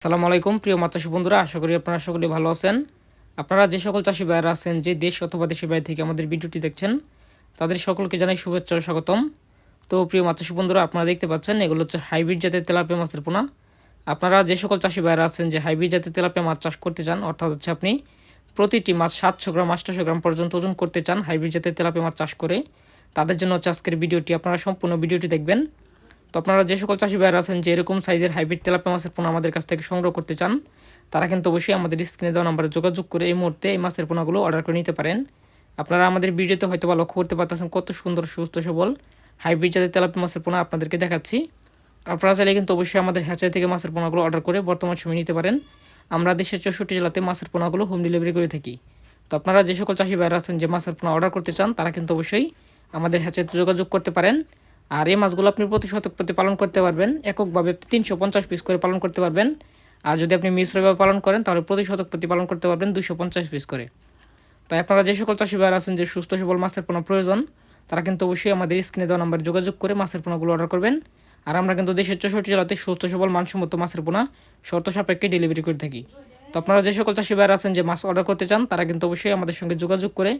সালামু আলাইকুম প্রিয় মাছ চাষী বন্ধুরা, আশা করি আপনারা সকলে ভালো আছেন। আপনারা যে সকল চাষী ভাইয়েরা আছেন যে দেশ অথবা দেশের বাইরে থেকে আমাদের ভিডিওটি দেখছেন, তাদের সকলকে জানাই শুভেচ্ছা ও স্বাগতম। তো প্রিয় মাছ চাষী বন্ধুরা, আপনারা দেখতে পাচ্ছেন এগুলো হচ্ছে হাইব্রিড জাতের তেলাপিয়া মাছের পোনা। আপনারা যে সকল চাষী ভাইয়েরা আছেন যে হাইব্রিড জাতের তেলাপিয়া মাছ চাষ করতে চান, অর্থাৎ হচ্ছে আপনি প্রতিটি মাছ 700 গ্রাম 800 গ্রাম পর্যন্ত ওজন করতে চান হাইব্রিড জাতের তেলাপিয়া মাছ চাষ করে, তাদের জন্য হচ্ছে আজকের ভিডিওটি। আপনারা সম্পূর্ণ ভিডিওটি দেখবেন। তো আপনারা যে সকল চাষী ভাইয়েরা আছেন যে এরকম সাইজের হাইব্রিড তেলাপিয়া মাছের পোনা আমাদের কাছ থেকে সংগ্রহ করতে চান, তারা কিন্তু অবশ্যই আমাদের স্ক্রিনে দেওয়া নাম্বারে যোগাযোগ করে এই মুহূর্তে এই মাছের পোনাগুলো অর্ডার করে নিতে পারেন। আপনারা আমাদের ভিডিওতে হয়তো বা লক্ষ্য করতে পারতেছেন কত সুন্দর সুস্থ সবল হাইব্রিড জাতের তেলাপিয়া মাছের পোনা আপনাদেরকে দেখাচ্ছি। আপনারা চাইলে কিন্তু অবশ্যই আমাদের হ্যাচারি থেকে মাছের পোনাগুলো অর্ডার করে বর্তমান সময় নিতে পারেন। আমরা দেশের 64 জেলাতে মাছের পোনাগুলো হোম ডেলিভারি করে থাকি। তো আপনারা যে সকল চাষী ভাইয়েরা আছেন যে মাছের পোনা অর্ডার করতে চান, তারা কিন্তু অবশ্যই আমাদের হ্যাচারিতে যোগাযোগ করতে পারেন। আর এই মাছগুলো আপনি প্রতি শতক প্রতি পালন করতে পারবেন, এককভাবে 350 পিস করে পালন করতে পারবেন। আর যদি আপনি মিশ্রভাবে পালন করেন তাহলে প্রতি শতক প্রতি পালন করতে পারবেন 250 পিস করে। তাই আপনারা যে সকল চাষী ভাইয়েরা আছেন যে সুস্থ সবল মাছের পোনা প্রয়োজন, তারা কিন্তু অবশ্যই আমাদের স্ক্রিনে দেওয়া নাম্বারে যোগাযোগ করে মাছের পোনাগুলো অর্ডার করবেন। আর আমরা কিন্তু দেশের 64 জেলাতে সুস্থ সবল মানসম্মত মাছের পোনা শর্ত সাপেক্ষে ডেলিভারি করে থাকি। তো আপনারা যে সকল চাষী ভাইয়েরা আছেন যে মাছ অর্ডার করতে চান, তারা কিন্তু অবশ্যই আমাদের সঙ্গে যোগাযোগ করে